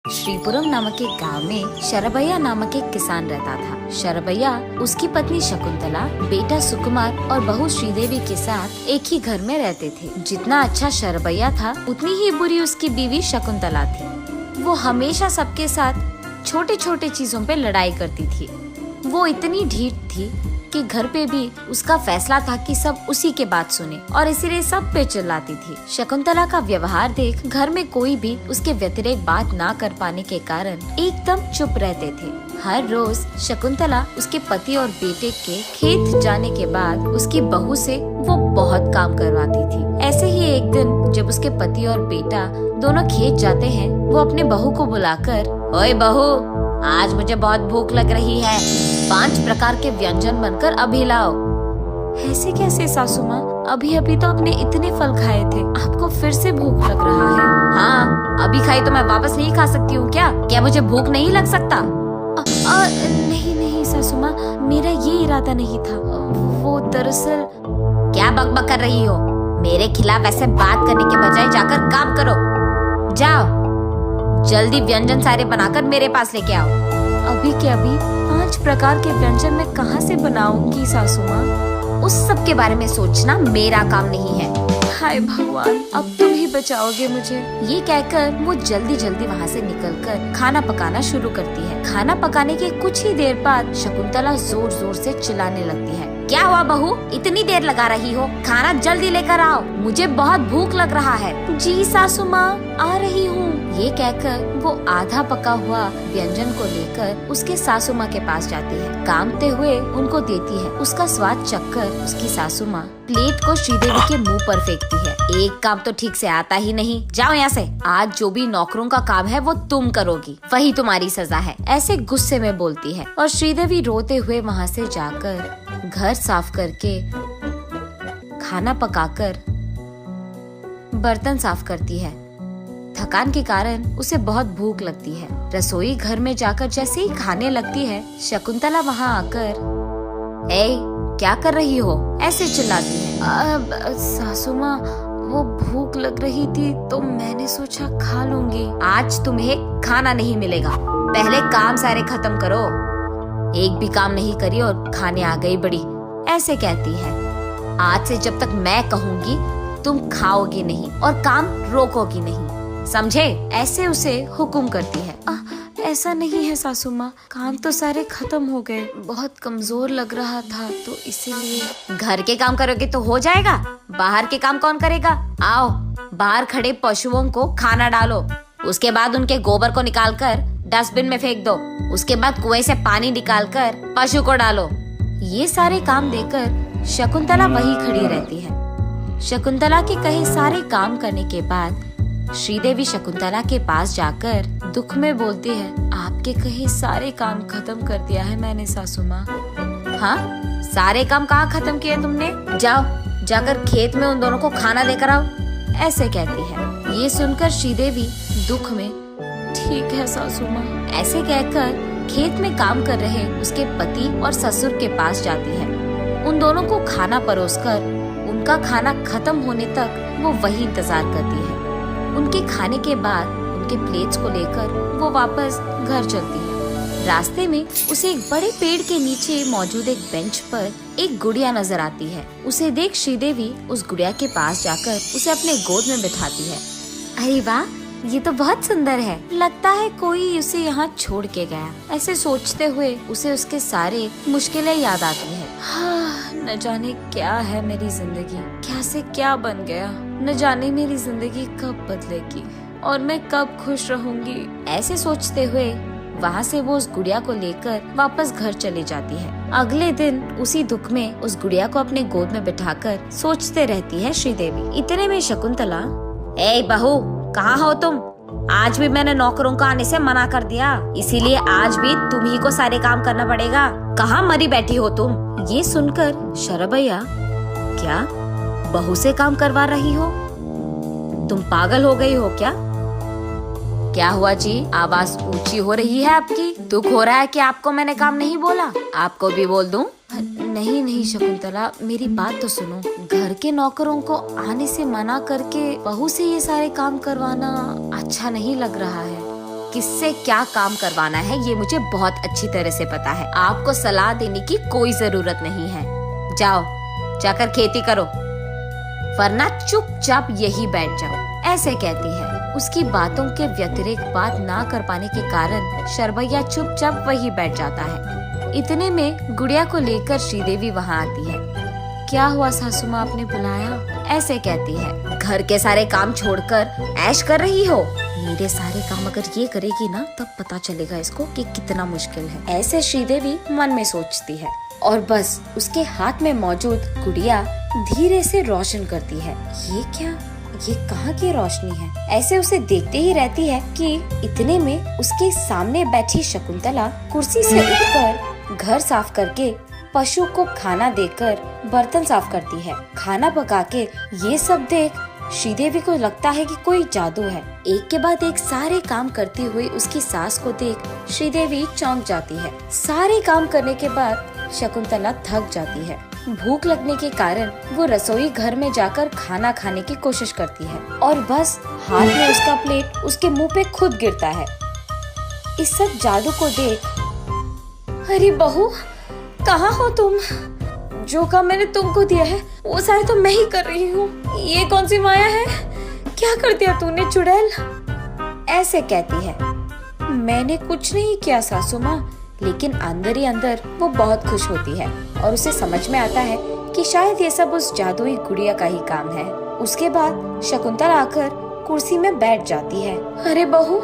श्रीपुरम नामक एक गांव में शरभैया नामक एक किसान रहता था। शरभैया, उसकी पत्नी शकुंतला, बेटा सुकुमार और बहू श्रीदेवी के साथ एक ही घर में रहते थे। जितना अच्छा शरभैया था, उतनी ही बुरी उसकी बीवी शकुंतला थी। वो हमेशा सबके साथ छोटे छोटे चीजों पे लड़ाई करती थी। वो इतनी ढीठ थी कि घर पे भी उसका फैसला था कि सब उसी के बात सुने और इसीलिए सब पे चिल्लाती थी। शकुंतला का व्यवहार देख घर में कोई भी उसके व्यतिरेक बात ना कर पाने के कारण एकदम चुप रहते थे। हर रोज शकुंतला उसके पति और बेटे के खेत जाने के बाद उसकी बहू से वो बहुत काम करवाती थी। ऐसे ही एक दिन जब उसके पति और बेटा दोनों खेत जाते हैं, वो अपने बहू को बुलाकर, ओए बहू, आज मुझे बहुत भूख लग रही है, 5 प्रकार के व्यंजन बनकर अभी लाओ। ऐसे कैसे सासू माँ, अभी अभी तो आपने इतने फल खाए थे, आपको फिर से भूख लग रहा है? हाँ, अभी खाई तो मैं वापस नहीं खा सकती हूँ क्या? क्या मुझे भूख नहीं लग सकता? नहीं नहीं सासू माँ, मेरा ये इरादा नहीं था। वो दरअसल। क्या बकबक कर रही हो? मेरे खिलाफ ऐसे बात करने के बजाय जाकर काम करो। जाओ, जल्दी व्यंजन सारे बनाकर मेरे पास लेके आओ। अभी के अभी 5 प्रकार के व्यंजन मैं कहाँ से बनाऊंगी सासू माँ? उस सब के बारे में सोचना मेरा काम नहीं है। हाय भगवान, अब तुम ही बचाओगे मुझे। ये कहकर वो जल्दी जल्दी वहाँ से निकलकर खाना पकाना शुरू करती है। खाना पकाने के कुछ ही देर बाद शकुंतला जोर जोर से चिल्लाने लगती है। क्या हुआ बहू, इतनी देर लगा रही हो? खाना जल्दी लेकर आओ, मुझे बहुत भूख लग रहा है। जी सासू माँ, आ रही हूँ। ये कहकर वो आधा पका हुआ व्यंजन को लेकर उसके सासू माँ के पास जाती है। कामते हुए उनको देती है। उसका स्वाद चखकर उसकी सासू माँ प्लेट को श्रीदेवी के मुंह पर फेंकती है। एक काम तो ठीक से आता ही नहीं, जाओ यहाँ से। आज जो भी नौकरों का काम है वो तुम करोगी, वही तुम्हारी सजा है। ऐसे गुस्से में बोलती है और श्रीदेवी रोते हुए वहाँ से जाकर घर साफ करके, खाना पकाकर, बर्तन साफ करती है। थकान के कारण उसे बहुत भूख लगती है। रसोई घर में जाकर जैसे ही खाने लगती है, शकुंतला वहाँ आकर, ए, क्या कर रही हो? ऐसे चिल्लाती है। सासू माँ, वो भूख लग रही थी तो मैंने सोचा खा लूंगी। आज तुम्हें खाना नहीं मिलेगा, पहले काम सारे खत्म करो। एक भी काम नहीं करी और खाने आ गई बड़ी, ऐसे कहती है। आज से जब तक मैं कहूँगी तुम खाओगी नहीं और काम रोकोगी नहीं, समझे? ऐसे उसे हुक्म करती है। ऐसा नहीं है सासू माँ, काम तो सारे खत्म हो गए, बहुत कमजोर लग रहा था तो इसीलिए। घर के काम करोगे तो हो जाएगा, बाहर के काम कौन करेगा? आओ, बाहर खड़े पशुओं को खाना डालो, उसके बाद उनके गोबर को निकालकर डस्टबिन में फेंक दो, उसके बाद कुएं से पानी निकालकर पशु को डालो। ये सारे काम देकर शकुंतला वही खड़ी रहती है। शकुंतला के कहे सारे काम करने के बाद श्रीदेवी शकुंतला के पास जाकर दुख में बोलती है, आपके कहे सारे काम खत्म कर दिया है मैंने सासू माँ। हाँ, सारे काम कहाँ खत्म किए तुमने? जाओ, जाकर खेत में उन दोनों को खाना देकर आओ, ऐसे कहती है। ये सुनकर श्रीदेवी दुख में, ठीक है सासू माँ, ऐसे कहकर खेत में काम कर रहे उसके पति और ससुर के पास जाती है। उन दोनों को खाना परोसकर उनका खाना खत्म होने तक वो वही इंतजार करती है। उनके खाने के बाद उनके प्लेट्स को लेकर वो वापस घर चलती है। रास्ते में उसे एक बड़े पेड़ के नीचे मौजूद एक बेंच पर एक गुड़िया नजर आती है। उसे देख श्रीदेवी उस गुड़िया के पास जाकर उसे अपने गोद में बिठाती है। अरे वाह, ये तो बहुत सुंदर है, लगता है कोई उसे यहाँ छोड़ के गया। ऐसे सोचते हुए उसे उसके सारे मुश्किलें याद आती है। हाँ, न जाने क्या है मेरी जिंदगी, क्या से क्या बन गया, न जाने मेरी जिंदगी कब बदलेगी और मैं कब खुश रहूंगी। ऐसे सोचते हुए वहाँ से वो उस गुड़िया को लेकर वापस घर चली जाती है। अगले दिन उसी दुख में उस गुड़िया को अपने गोद में बिठाकर सोचते रहती है श्रीदेवी। इतने में शकुंतला, ए बहू, कहाँ हो तुम? आज भी मैंने नौकरों को आने से मना कर दिया, इसीलिए आज भी तुम ही को सारे काम करना पड़ेगा। कहाँ मरी बैठी हो तुम? ये सुनकर शरभैया, क्या बहू से काम करवा रही हो? तुम पागल हो गई हो क्या? क्या हुआ जी, आवाज ऊंची हो रही है आपकी? दुख हो रहा है कि आपको मैंने काम नहीं बोला? आपको भी बोल दूं? नहीं नहीं शकुंतला, मेरी बात तो सुनो। घर के नौकरों को आने से मना करके बहू से ये सारे काम करवाना अच्छा नहीं लग रहा है। किससे क्या काम करवाना है ये मुझे बहुत अच्छी तरह से पता है। आपको सलाह देने की कोई जरूरत नहीं है। जाओ, जाकर खेती करो, वरना चुपचाप यही बैठ जाओ, ऐसे कहती है। उसकी बातों के व्यतिरिक्त बात ना कर पाने के कारण शरभैया चुपचाप वही बैठ जाता है। इतने में गुड़िया को लेकर श्रीदेवी वहाँ आती है। क्या हुआ सासू माँ, आपने बुलाया? ऐसे कहती है। घर के सारे काम छोड़कर ऐश कर रही हो? मेरे सारे काम अगर ये करेगी ना तब पता चलेगा इसको कि कितना मुश्किल है, ऐसे श्रीदेवी मन में सोचती है। और बस उसके हाथ में मौजूद गुड़िया धीरे से रोशन करती है। ये क्या, ये कहाँ की रोशनी है? ऐसे उसे देखते ही रहती है कि इतने में उसके सामने बैठी शकुंतला कुर्सी से उठकर घर साफ करके पशु को खाना देकर बर्तन साफ करती है। खाना पका के ये सब देख श्रीदेवी को लगता है कि कोई जादू है। एक के बाद एक सारे काम करती हुई उसकी सास को देख श्रीदेवी चौंक जाती है। सारे काम करने के बाद शकुंतला थक जाती है। भूख लगने के कारण वो रसोई घर में जाकर खाना खाने की कोशिश करती है और बस हाथ में उसका प्लेट उसके मुंह पे खुद गिरता है। इस सब जादू को देख, अरे बहू, कहाँ हो तुम? जो काम मैंने तुमको दिया है वो सारे तो मैं ही कर रही हूँ। ये कौन सी माया है? क्या कर दिया तूने चुड़ैल? ऐसे कहती है। मैंने कुछ नहीं किया सासू माँ, लेकिन अंदर ही अंदर वो बहुत खुश होती है और उसे समझ में आता है कि शायद ये सब उस जादुई गुड़िया का ही काम है। उसके बाद शकुंतला आकर कुर्सी में बैठ जाती है। अरे बहू,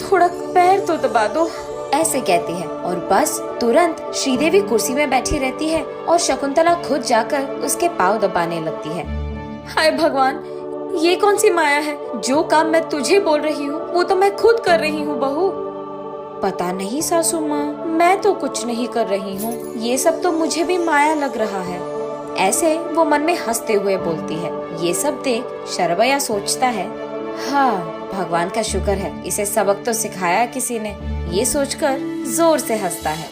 थोड़ा पैर तो दबा दो, ऐसे कहती है। और बस तुरंत श्रीदेवी कुर्सी में बैठी रहती है और शकुंतला खुद जाकर उसके पाँव दबाने लगती है। हाय भगवान, ये कौन सी माया है? जो काम मैं तुझे बोल रही हूँ वो तो मैं खुद कर रही हूँ बहू। पता नहीं सासू माँ, मैं तो कुछ नहीं कर रही हूँ, ये सब तो मुझे भी माया लग रहा है, ऐसे वो मन में हंसते हुए बोलती है। ये सब देख शरभैया सोचता है, हाँ भगवान का शुक्र है, इसे सबक तो सिखाया किसी ने। ये सोचकर जोर से हंसता है।